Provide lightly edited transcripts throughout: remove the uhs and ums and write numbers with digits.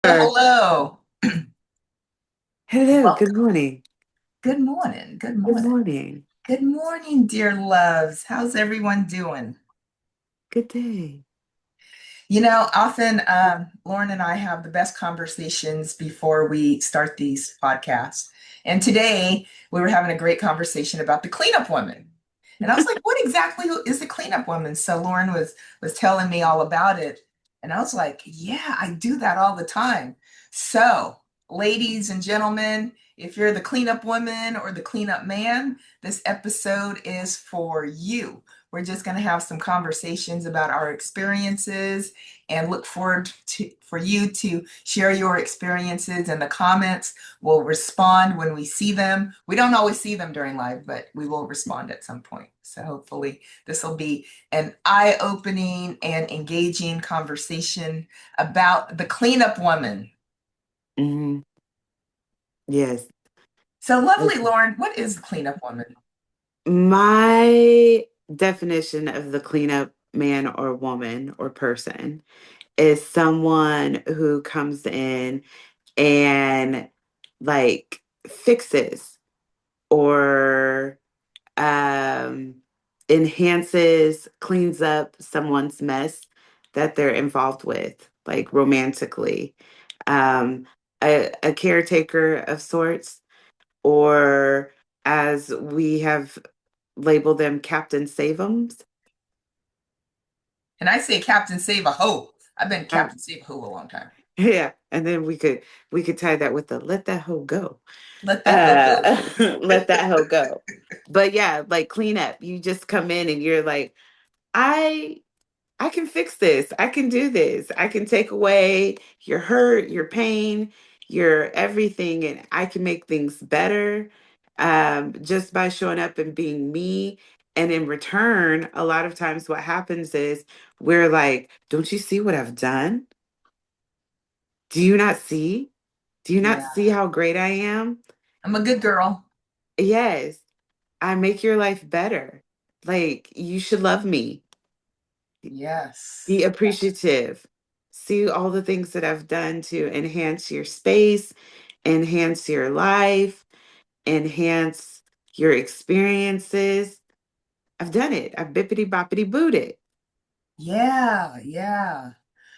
Or, Hello. hello, good Welcome. morning. Good morning. Good Good morning. morning. Good morning, dear loves. How's everyone doing? Good day. Often Lauren and I have the best conversations before we start these podcasts. And today we were having a great conversation about the cleanup woman. And I was like, what exactly is the cleanup woman? So Lauren was telling me all about it. And I was like, yeah, I do that all the time. So, ladies and gentlemen, if you're the cleanup woman or the cleanup man, this episode is for you. We're just going to have some conversations about our experiences and look forward to for you to share your experiences in the comments. We'll respond when we see them. We don't always see them during live, but we will respond at some point. So hopefully this will be an eye-opening and engaging conversation about the cleanup woman. Hmm. Yes. So lovely, Lauren, what is the cleanup woman? My definition of the cleanup man or woman or person is someone who comes in and like fixes or um enhances, cleans up someone's mess that they're involved with, like romantically. Um, a caretaker of sorts, or as we have labeled them, Captain Save-ems. And I say Captain Save a Ho. I've been Uh, Captain Save a Ho a long time. yeah, and then we could tie that with the let that hoe go. Let that hoe go. Let that hoe go. But yeah, like clean up. You just come in and you're like, I I can fix this. I can do this. I can take away your hurt, your pain, your everything, and I can make things better just by showing up and being me. And in return, a lot of times what happens is we're like, don't you see what I've done? Do you not see? Do you not Yeah, see how great I am? I'm a good girl. Yes, I make your life better. Like, you should love me. Yes. Be appreciative. See all the things that I've done to enhance your space, enhance your life, enhance your experiences. I've done it. I've bippity boppity booed it. Yeah, yeah,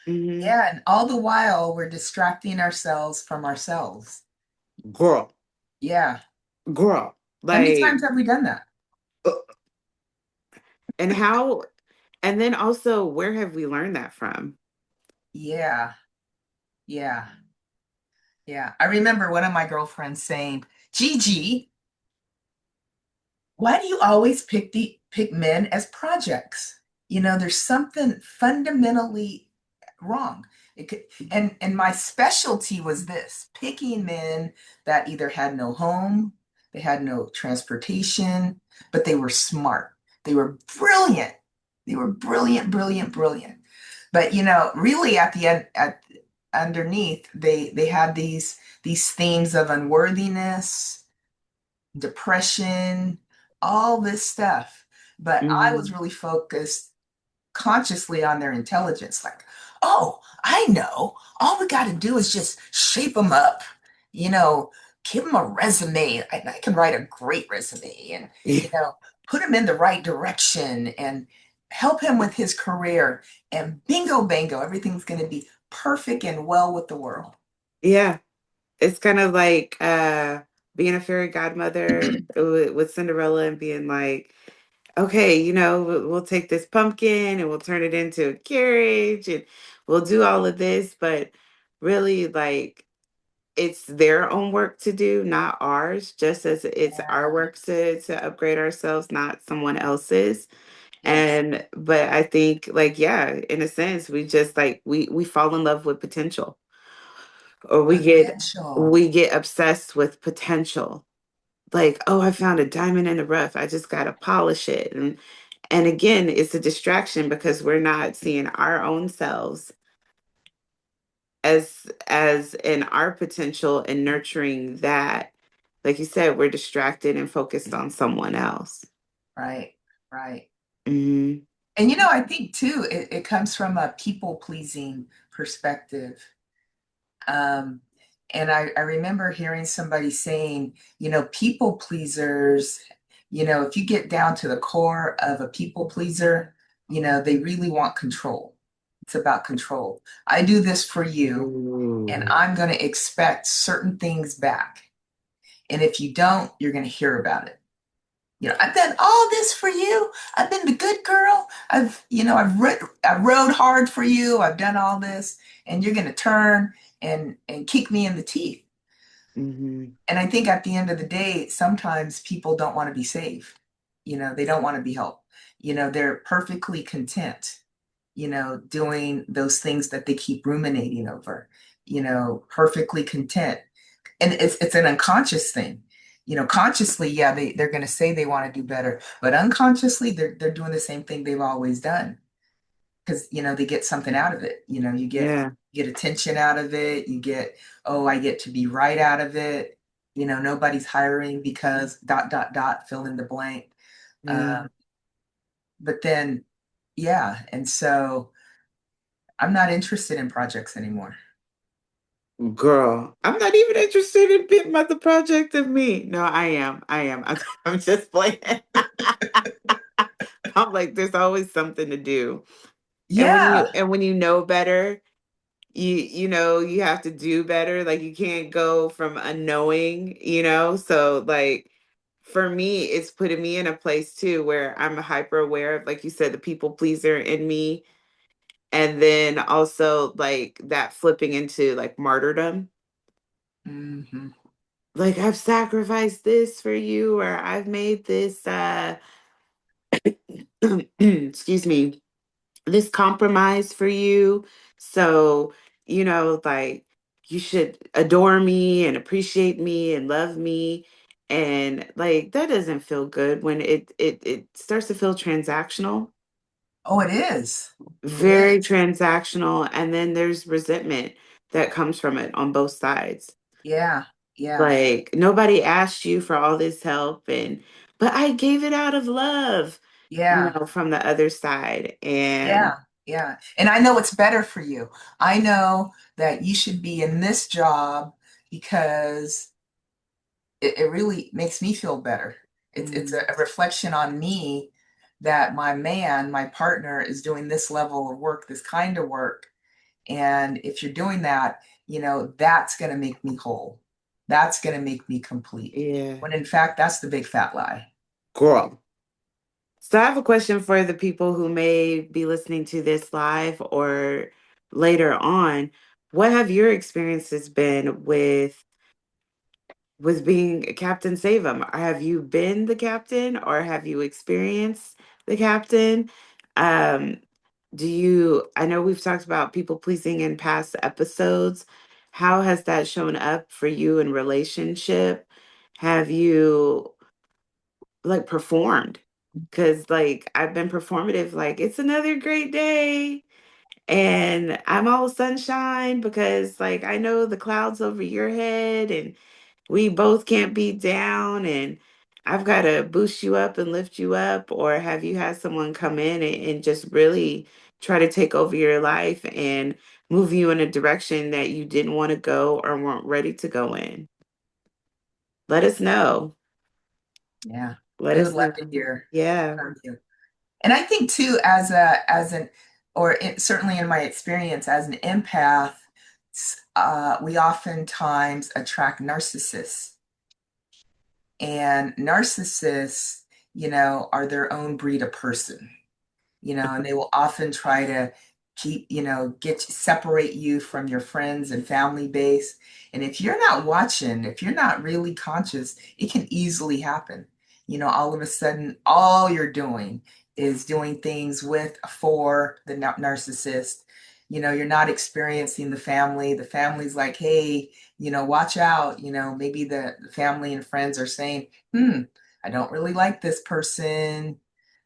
Hmm. yeah. And all the while, we're distracting ourselves from ourselves. Girl, Yeah. girl. How many Like, times have we done that? uh, and how, and then also, where have we learned that from? Yeah, yeah, yeah. I remember one of my girlfriends saying, Gigi, why do you always pick men as projects? There's something fundamentally wrong. It could, and my specialty was this, picking men that either had no home, they had no transportation, but they were smart. They were brilliant. They were brilliant, brilliant, brilliant. But really at the end, at underneath, they had these themes of unworthiness, depression, all this stuff. But I was Hmm. really focused consciously on their intelligence. Like, oh, I know. All we got to do is just shape them up, you know, give them a resume. I can write a great resume and, Yeah. put him in the right direction and help him with his career. And bingo, bango, everything's going to be perfect and well with the world. Yeah. It's kind of like being a fairy godmother with Cinderella and being like, okay, we'll take this pumpkin and we'll turn it into a carriage and we'll do all of this, but really, like, it's their own work to do, not ours, just as it's our Yeah. work to upgrade ourselves, not someone else's. Yes. But I think, like, yeah, in a sense, we just like we fall in love with potential, or Potential. we get obsessed with potential. Like, oh, I found a diamond in the rough. I just gotta polish it. And again, it's a distraction because we're not seeing our own selves as in our potential and nurturing that. Like you said, we're distracted and focused on someone else. Right. Right. Hmm. And I think too, it comes from a people pleasing perspective. Um, and I remember hearing somebody saying, people pleasers, if you get down to the core of a people pleaser, they really want control. It's about control. I do this for you, and Ooh. I'm going to expect certain things back. And if you don't, you're going to hear about it. I've done all this for you. I've been the good girl. I rode hard for you. I've done all this, and you're going to turn and kick me in the teeth. Hmm. And I think at the end of the day, sometimes people don't want to be saved. They don't want to be helped. They're perfectly content, doing those things that they keep ruminating over, perfectly content. And it's an unconscious thing. Consciously, yeah, they're going to say they want to do better, but unconsciously, they're doing the same thing they've always done because they get something out of it. Yeah. You get attention out of it. You get, oh, I get to be right out of it. Nobody's hiring because dot dot dot, fill in the blank. Yeah. Um, but then, yeah, and so I'm not interested in projects anymore. Girl, I'm not even interested in being about the project of me. No, I am. I am. I'm just playing. I'm like, there's always something to do. Yeah, And when you know better, you know you have to do better. Like you can't go from unknowing, So like for me, it's putting me in a place too where I'm hyper aware of, like you said, the people pleaser in me. And then also like that flipping into like martyrdom. hmm, Like I've sacrificed this for you, or I've made this excuse me, this compromise for you. So, like you should adore me and appreciate me and love me. And like that doesn't feel good when it starts to feel transactional, oh, it is. It very is. transactional. And then there's resentment that comes from it on both sides. Yeah, yeah, Like nobody asked you for all this help, but I gave it out of love, yeah, from the other side. And yeah, yeah. And I know what's better for you. I know that you should be in this job because it really makes me feel better. It's mm, a reflection on me that my man, my partner, is doing this level of work, this kind of work. And if you're doing that, that's going to make me whole. That's going to make me complete. yeah, When in fact, that's the big fat lie. girl. So I have a question for the people who may be listening to this live or later on. What have your experiences been with being Captain Savem? Have you been the captain or have you experienced the captain? Um, I know we've talked about people pleasing in past episodes. How has that shown up for you in relationship? Have you like performed? Because like I've been performative, like it's another great day and I'm all sunshine because like I know the clouds over your head and we both can't be down and I've got to boost you up and lift you up. Or have you had someone come in and just really try to take over your life and move you in a direction that you didn't want to go or weren't ready to go in? Let us know. Yeah, Let we would us love know. to hear Yeah. from you. And I think too, certainly in my experience as an empath, we oftentimes attract narcissists, and narcissists, are their own breed of person. And they will often try to separate you from your friends and family base. And if you're not watching, if you're not really conscious, it can easily happen. All of a sudden, all you're doing is doing things with, for the narcissist. You're not experiencing the family. The family's like, hey, watch out. Maybe the family and friends are saying, I don't really like this person.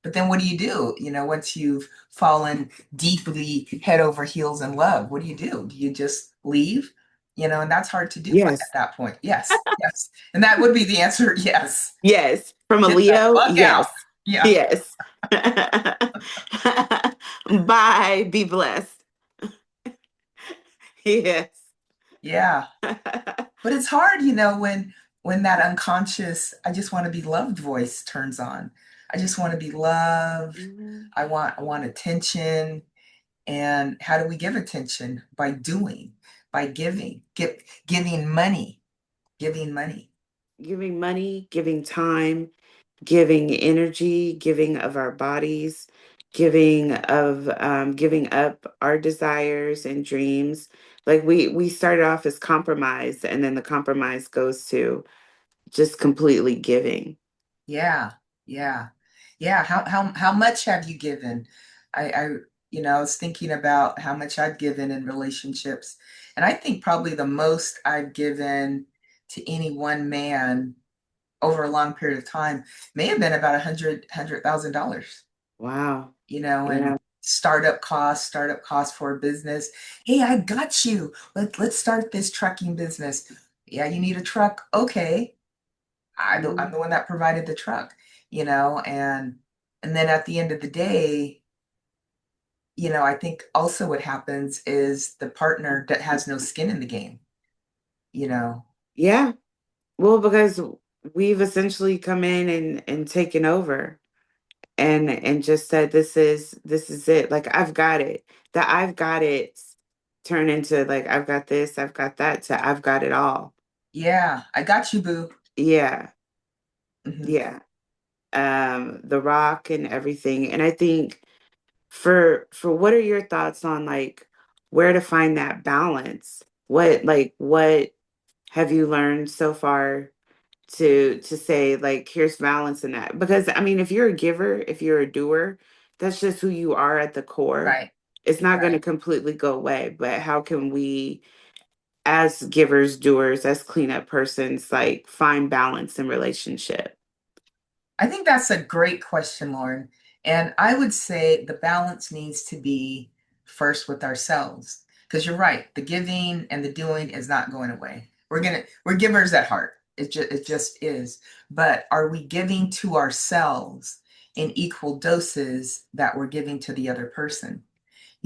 But then what do? Once you've fallen deeply head over heels in love, what do? Do you just leave? And that's hard to do at Yes. that point. Yes, yes. And that would be the answer. Yes. Yes. From a Get the Leo, fuck out. yes. Yeah. Yes. Bye. Be blessed. Yes. Yeah. But it's hard, when that unconscious, I just want to be loved voice turns on. I just want to be loved. Mhm. I want attention. And how do we give attention? By doing, by giving money, giving money. Giving money, giving time, giving energy, giving of our bodies, giving up our desires and dreams. Like we started off as compromise, and then the compromise goes to just completely giving. Yeah, yeah, yeah. How much have you given? I was thinking about how much I've given in relationships, and I think probably the most I've given to any one man over a long period of time may have been about $100,000. Wow. And Yeah. startup costs for a business. Hey, I got you. Let's start this trucking business. Yeah, you need a truck. Okay, I'm Mhm. the one that provided the truck, and then at the end of the day, I think also what happens is the partner that has no skin in the game, you know. Yeah. Well, because we've essentially come in and taken over and just said this is it. Like I've got it. The I've got it turn into like I've got this, I've got that to I've got it all. Yeah, I got you, boo. Yeah. Hmm. Yeah. The rock and everything. And I think for what are your thoughts on like where to find that balance? What have you learned so far to say like here's balance in that? Because I mean if you're a giver, if you're a doer, that's just who you are at the core. Right, It's not going to right. completely go away, but how can we as givers, doers, as cleanup persons like find balance in relationship? I think that's a great question, Lauren. And I would say the balance needs to be first with ourselves. Because you're right, the giving and the doing is not going away. We're givers at heart. It just is. But are we giving to ourselves in equal doses that we're giving to the other person?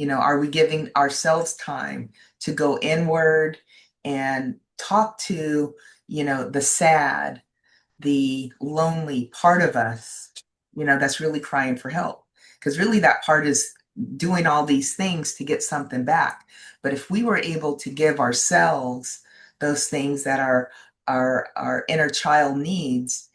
Are we giving ourselves time to go inward and talk to, the sad, the lonely part of us, that's really crying for help. Because really, that part is doing all these things to get something back. But if we were able to give ourselves those things that our inner child needs,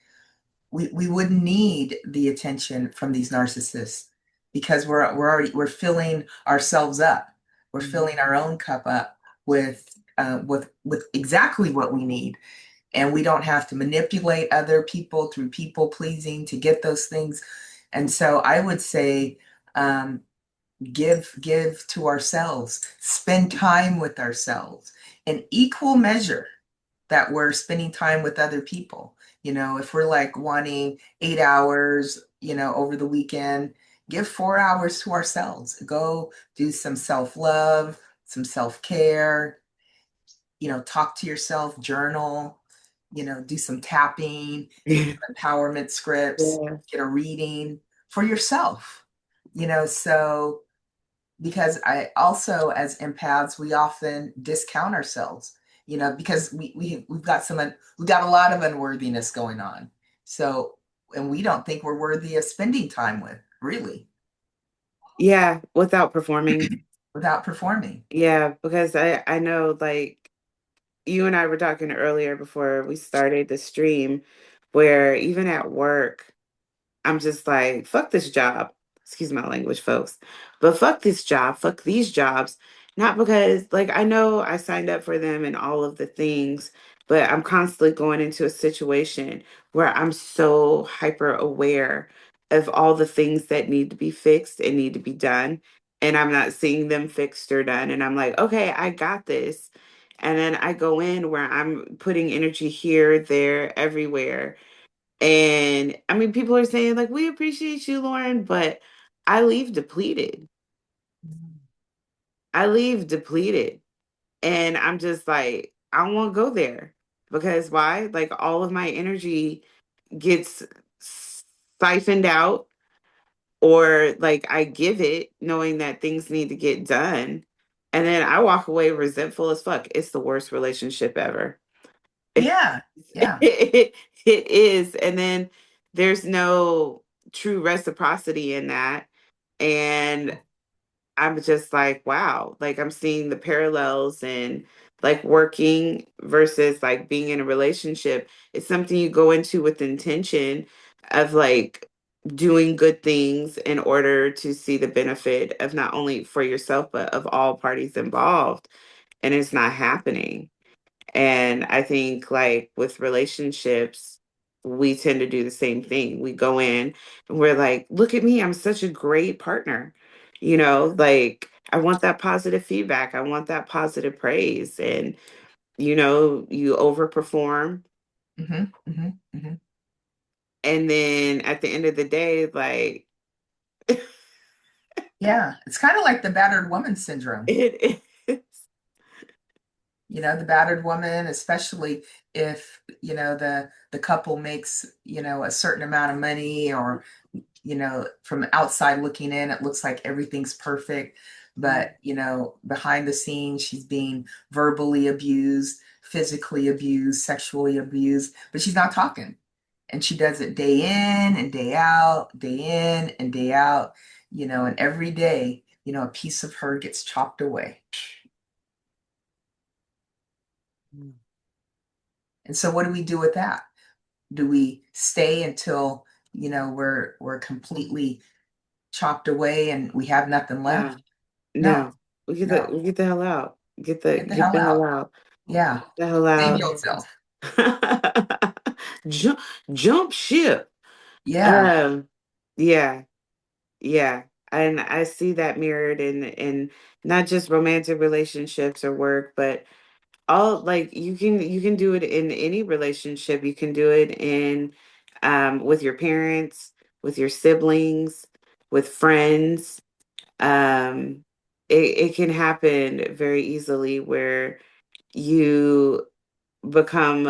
we wouldn't need the attention from these narcissists because we're filling ourselves up. We're filling our own cup up with exactly what we need, and we don't have to manipulate other people through people pleasing to get those things. And so I would say, give to ourselves, spend time with ourselves in equal measure that we're spending time with other people. If we're like wanting 8 hours, over the weekend, give 4 hours to ourselves. Go do some self-love, some self-care, talk to yourself, journal, do some tapping, get Yeah. some empowerment scripts, get a reading for yourself, so because I also, as empaths, we often discount ourselves, because we've got a lot of unworthiness going on. So, and we don't think we're worthy of spending time with, really, Yeah, without performing. without performing. Yeah, because I know like you and I were talking earlier before we started the stream where even at work I'm just like, fuck this job. Excuse my language, folks. But fuck this job. Fuck these jobs. Not because, like, I know I signed up for them and all of the things, but I'm constantly going into a situation where I'm so hyper aware of all the things that need to be fixed and need to be done. And I'm not seeing them fixed or done. And I'm like, okay, I got this. And then I go in where I'm putting energy here, there, everywhere, and I mean, people are saying, like, we appreciate you, Lauren, but I leave depleted. I leave depleted. And I'm just like, I won't go there because why? Like, all of my energy gets siphoned out, or like I give it knowing that things need to get done. And then I walk away resentful as fuck. It's the worst relationship ever. Yeah. Yeah. It is. And then there's no true reciprocity in that. And I'm just like, wow, like I'm seeing the parallels and like working versus like being in a relationship. It's something you go into with intention of like doing good things in order to see the benefit of not only for yourself, but of all parties involved. And it's not happening. And I think like with relationships, we tend to do the same thing. We go in and we're like, look at me, I'm such a great partner. Like I want that positive feedback. I want that positive praise. And, you overperform. Hmm. Hmm. Hmm. And then at the end of the day, like Yeah. It's kind of like the battered woman syndrome. it is. The battered woman, especially if, the couple makes, a certain amount of money, or from outside looking in, it looks like everything's perfect. But, behind the scenes, she's being verbally abused, physically abused, sexually abused, but she's not talking. And she does it day in and day in and day out, and every day, a piece of her gets chopped away. And so what do we do with that? Do we stay until, we're completely chopped away and we have nothing No, left? No, no. no. We get the hell out. Get the Get the get hell the out. hell out. Yeah. The hell Save out. yourself. jump jump ship. Yeah. Um, yeah, yeah. And I see that mirrored in not just romantic relationships or work, but all like you can do it in any relationship. You can do it in with your parents, with your siblings, with friends. Um it can happen very easily where you become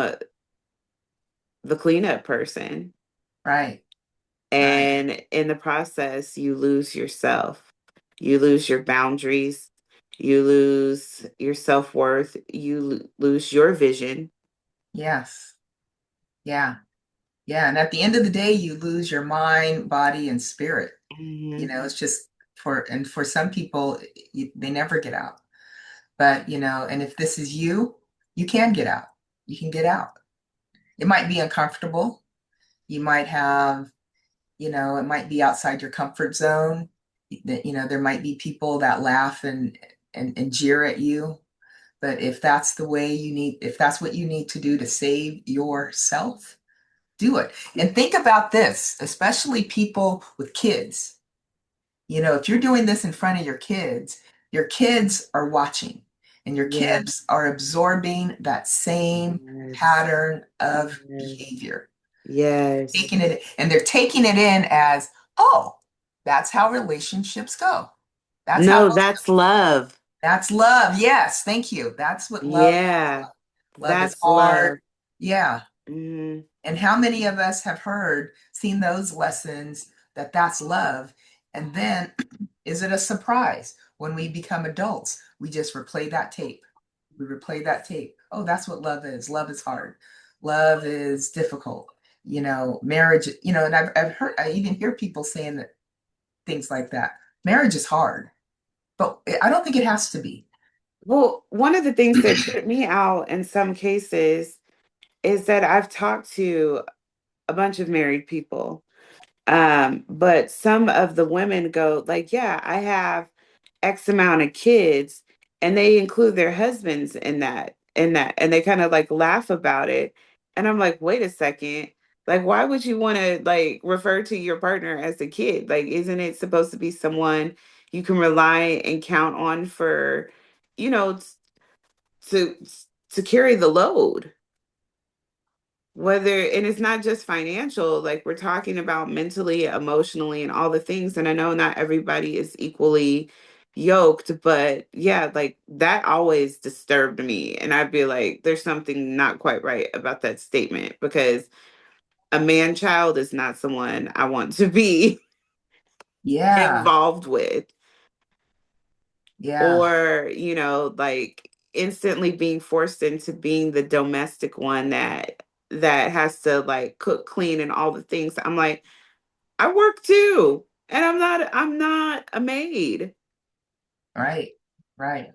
the cleanup person. Right. Right. And in the process, you lose yourself. You lose your boundaries. You lose your self worth. You lose your vision. Yes. Yeah. Yeah. And at the end of the day, you lose your mind, body, and spirit. Hmm. It's just for some people, they never get out. But, and if this is you, you can get out. You can get out. It might be uncomfortable. You might have, it might be outside your comfort zone. That, there might be people that laugh and jeer at you. But if that's what you need to do to save yourself, do it. And think about this, especially people with kids. If you're doing this in front of your kids are watching, and your Yeah. kids are absorbing that same Yes. pattern of Yes. behavior, Yes. taking it, and they're taking it in as, oh, that's how relationships go. That's how No, that's love. that's love. Yes, thank you. That's what love is. Yeah. Love is That's hard. love. Yeah. Hmm. And how many of us have seen those lessons, that that's love? And then is it a surprise when we become adults? We just replay that tape. We replay that tape. Oh, that's what love is. Love is hard. Love is difficult. Marriage, and I even hear people saying that, things like that. Marriage is hard, but I don't think it has to be. Well, one of the things that trip me out in some cases is that I've talked to a bunch of married people. But some of the women go like, yeah, I have X amount of kids, and they include their husbands in that, and they kind of like laugh about it. And I'm like, wait a second. Like, why would you want to like refer to your partner as a kid? Like, isn't it supposed to be someone you can rely and count on for, you know, to to carry the load? Whether and it's not just financial, like we're talking about mentally, emotionally, and all the things. And I know not everybody is equally yoked, but yeah, like that always disturbed me. And I'd be like, there's something not quite right about that statement, because a man child is not someone I want to be Yeah. involved with. Yeah. or, like instantly being forced into being the domestic one that has to like cook, clean, and all the things. I'm like, I work too. And I'm not a maid. Right. Right.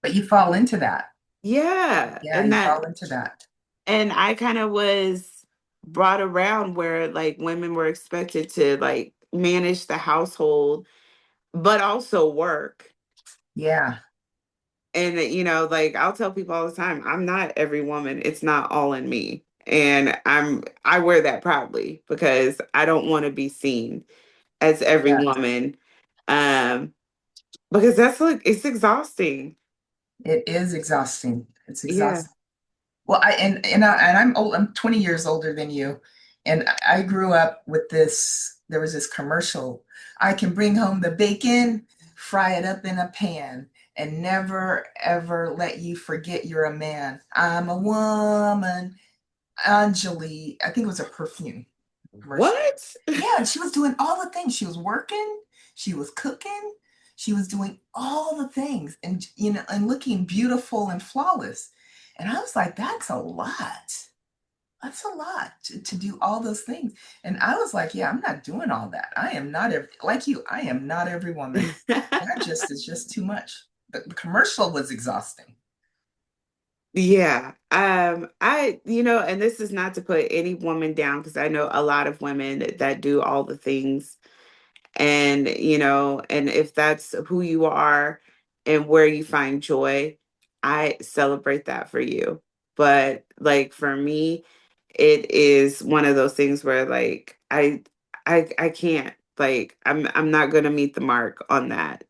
But you fall into that. Yeah. Yeah, you fall into that. And I kind of was brought around where like women were expected to like manage the household, but also work. Yeah. And like I'll tell people all the time, I'm not every woman. It's not all in me. And I wear that proudly because I don't want to be seen as every Yeah. woman. Um, because that's like it's exhausting. It is exhausting. It's Yeah. exhausting. Well, I'm old. I'm 20 years older than you, and I grew up with this. There was this commercial. I can bring home the bacon, fry it up in a pan, and never ever let you forget you're a man. I'm a woman. Anjali, I think it was a perfume commercial. What? Yeah, and she was doing all the things. She was working, she was cooking, she was doing all the things and and looking beautiful and flawless. And I was like, that's a lot. That's a lot to do all those things. And I was like, yeah, I'm not doing all that. I am not every like you, I am not every woman. That just is just too much. The commercial was exhausting. Yeah. And this is not to put any woman down because I know a lot of women that do all the things. And if that's who you are and where you find joy, I celebrate that for you. But like for me, it is one of those things where like I can't, like I'm not gonna meet the mark on that.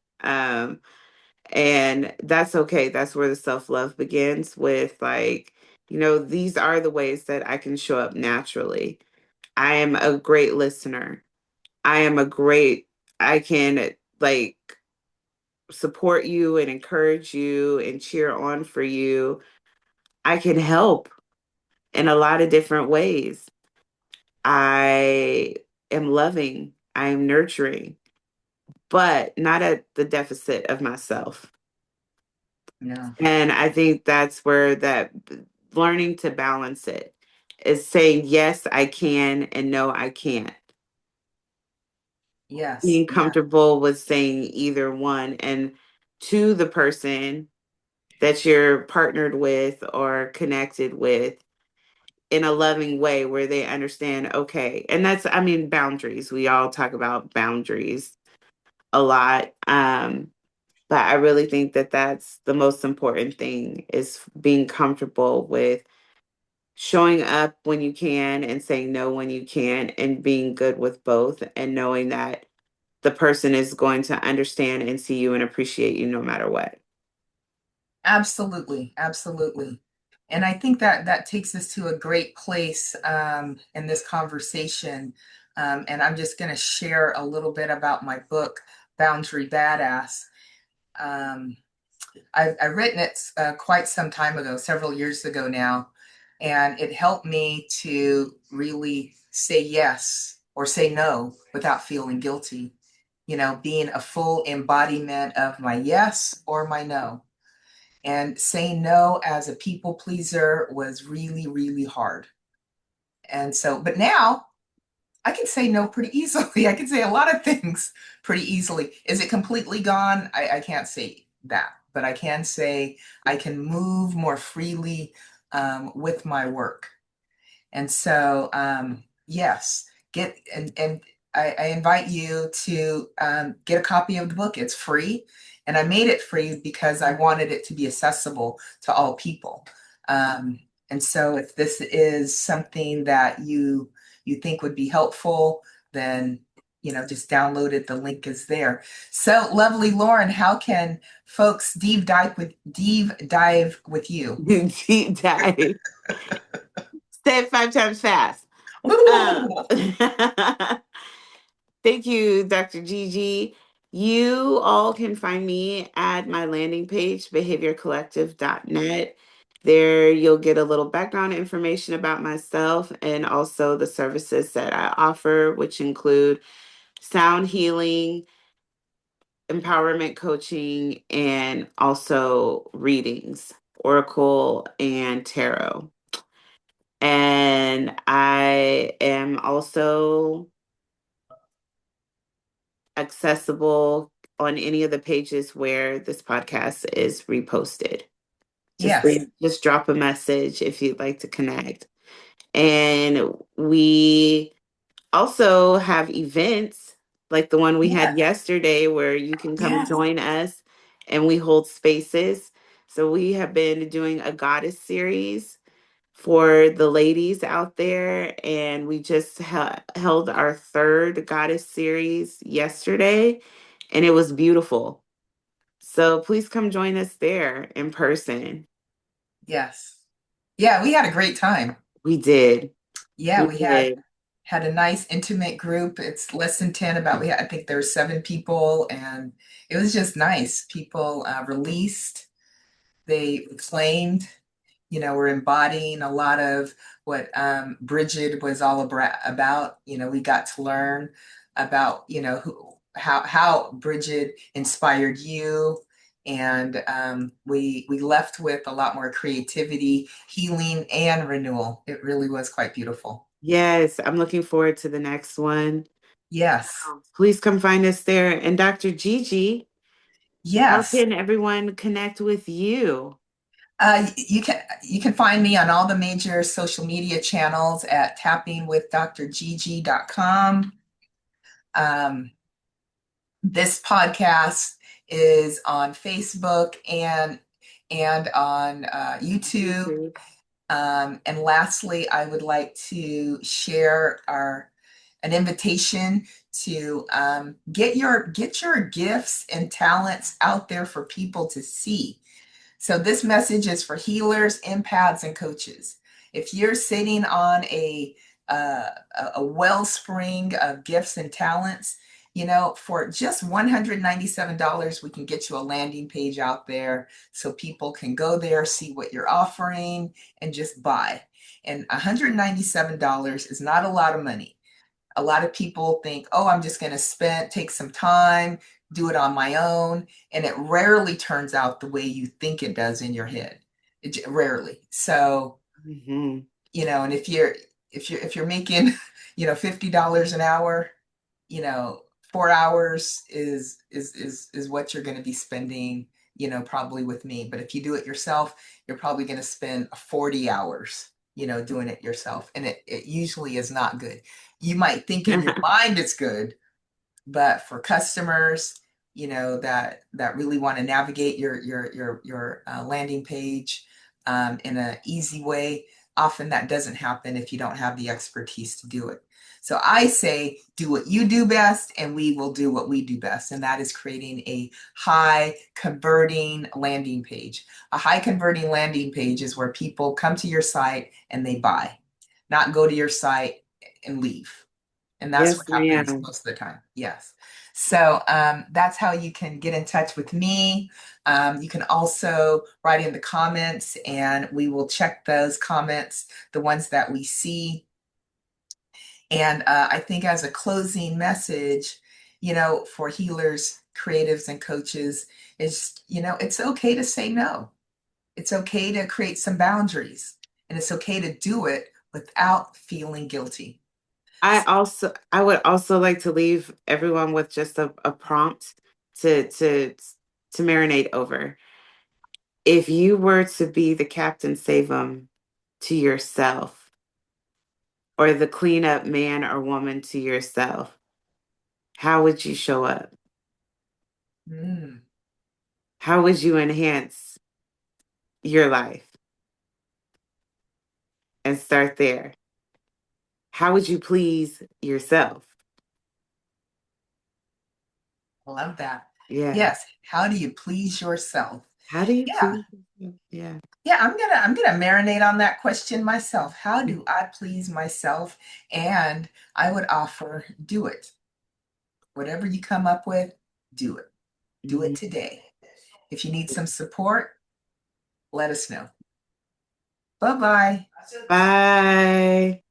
And that's okay. That's where the self-love begins with like, these are the ways that I can show up naturally. I am a great listener. I am a great, I can like support you and encourage you and cheer on for you. I can help in a lot of different ways. I am loving, I am nurturing, but not at the deficit of myself. No. And I think that's where that learning to balance it is saying, yes, I can, and no, I can't. Yes. Being Yeah. comfortable with saying either one. And to the person that you're partnered with or connected with in a loving way where they understand, okay. And that's, I mean, boundaries. We all talk about boundaries a lot. But I really think that that's the most important thing is being comfortable with showing up when you can and saying no when you can and being good with both and knowing that the person is going to understand and see you and appreciate you no matter what. Absolutely, absolutely. And I think that that takes us to a great place in this conversation. And I'm just going to share a little bit about my book, Boundary Badass. Um, I've written it quite some time ago, several years ago now, and it helped me to really say yes or say no without feeling guilty. You know, being a full embodiment of my yes or my no. And saying no as a people pleaser was really, really hard. And so, but now I can say no pretty easily. I can say a lot of things pretty easily. Is it completely gone? I can't say that, but I can say I can move more freely with my work. And so, yes, I invite you to get a copy of the book. It's free, and I made it free because I wanted it to be accessible to all people. Um, and so, if this is something that you think would be helpful, then just download it. The link is there. So, lovely Lauren, how can folks deep dive with you? Deep dive. Say it 5 times fast. Ooh, Thank you, Dr. Gigi. You all can find me at my landing page, behaviorcollective.net. There, you'll get a little background information about myself and also the services that I offer, which include sound healing, empowerment coaching and also readings, oracle and tarot. And I am also accessible on any of the pages where this podcast is reposted. Yes. Just drop a message if you'd like to connect. And we also have events like the one we had Yes. yesterday where you can come Yes. join us and we hold spaces. So we have been doing a goddess series for the ladies out there, and we just held our third goddess series yesterday, and it was beautiful. So please come join us there in person. Yes. Yeah, we had a great time. We did. Yeah, We we did. had a nice intimate group. It's less than 10, about we had, I think there were 7 people, and it was just nice. People released, they claimed, we're embodying a lot of what Bridget was all about. We got to learn about, how Bridget inspired you. And we left with a lot more creativity, healing, and renewal. It really was quite beautiful. Yes, I'm looking forward to the next one. Yes. Please come find us there. And Dr. Gigi, how Yes. can everyone connect with you? You can find me on all the major social media channels at tappingwithdrgg.com. Um, this podcast is on Facebook and on YouTube. YouTube. And lastly, I would like to share our an invitation to get your gifts and talents out there for people to see. So this message is for healers, empaths, and coaches. If you're sitting on uh, a wellspring of gifts and talents, for just $197, we can get you a landing page out there so people can go there, see what you're offering, and just buy. And $197 is not a lot of money. A lot of people think, oh, I'm just going to take some time, do it on my own. And it rarely turns out the way you think it does in your head. Rarely. So, Mhm. and if you're making, $50 an hour, 4 hours is what you're going to be spending, probably with me. But if you do it yourself, you're probably going to spend 40 hours, doing it yourself. And it usually is not good. You might think in your mind it's good, but for customers, that really want to navigate your landing page in an easy way, often that doesn't happen if you don't have the expertise to do it. So I say, do what you do best, and we will do what we do best, and that is creating a high converting landing page. A high converting landing page is where people come to your site and they buy, not go to your site and leave. And that's what Yes, happens ma'am. most of the time. Yes. So that's how you can get in touch with me. You can also write in the comments, and we will check those comments, the ones that we see. And I think as a closing message, for healers, creatives, and coaches, is, it's okay to say no. It's okay to create some boundaries, and it's okay to do it without feeling guilty. I would also like to leave everyone with just a prompt to marinate over. If you were to be the Captain Save 'em to yourself, or the cleanup man or woman to yourself, how would you show up? Mm, How would you enhance your life? And start there. How would you please yourself? I love that. Yeah. Yes. How do you please yourself? How do you Yeah. please yourself? Yeah. Yeah, I'm gonna marinate on that question myself. How do I please myself? And I would offer, do it. Whatever you come up with, do it. Do it Mhm. today. If you need some support, let us know. Bye-bye. Bye.